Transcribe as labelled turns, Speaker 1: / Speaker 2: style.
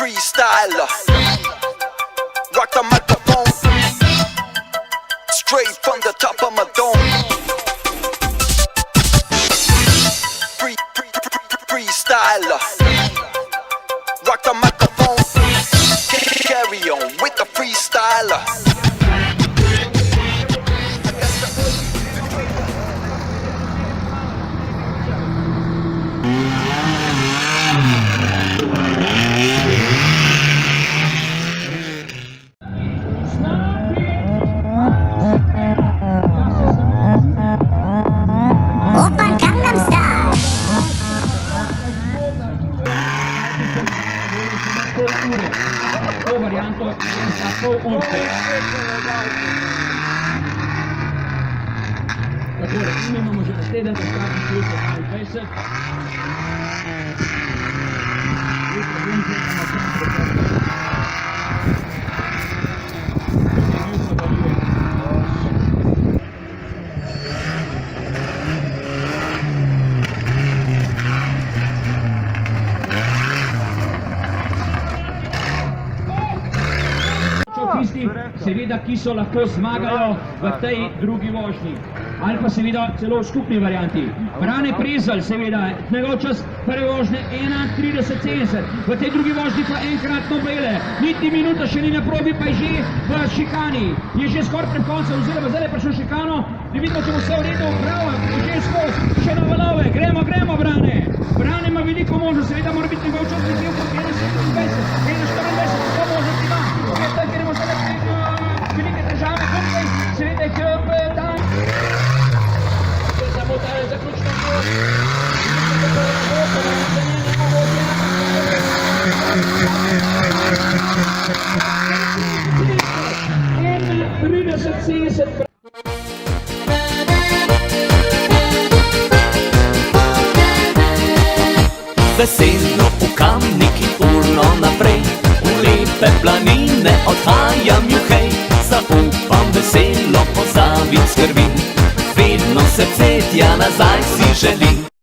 Speaker 1: freestyler. Rock the microphone straight from the top of my dome. Freestyler. Rock the microphone. Carry on with the freestyler.
Speaker 2: To varianto za pol urce. Takole, imamo že naslednji zastavni številka 22. Tisti, seveda, ki so lahko zmagajo v tej drugi vožnji. Ali pa seveda celo v skupni varianti. Brane Prezelj, seveda, njegov čas prve vožnje 31:70. V tej drugi vožnji pa enkratno bele. Niti minuta še ni na probi, pa je že v šikani. Je že skoraj pred koncem, oziroma zdaj je prišel šikano. Da vidimo, če bo vse v redu, bravo, je že skozi, še na valove. Gremo, Brane. Brane ima veliko možnost, seveda mora biti njegov čas nekje v 1:27, 1:24, kako možnosti ima. Zdaj gremo zdaj velike težave, tukaj seveda je tam. Samo ta je zaključna voz. 30:70.
Speaker 3: Veselo v Kamniki urno naprej, v lepe planine odhajam juhej. Zaupam veselo, pozabim skrbi, vedno se cvetja nazaj si želim.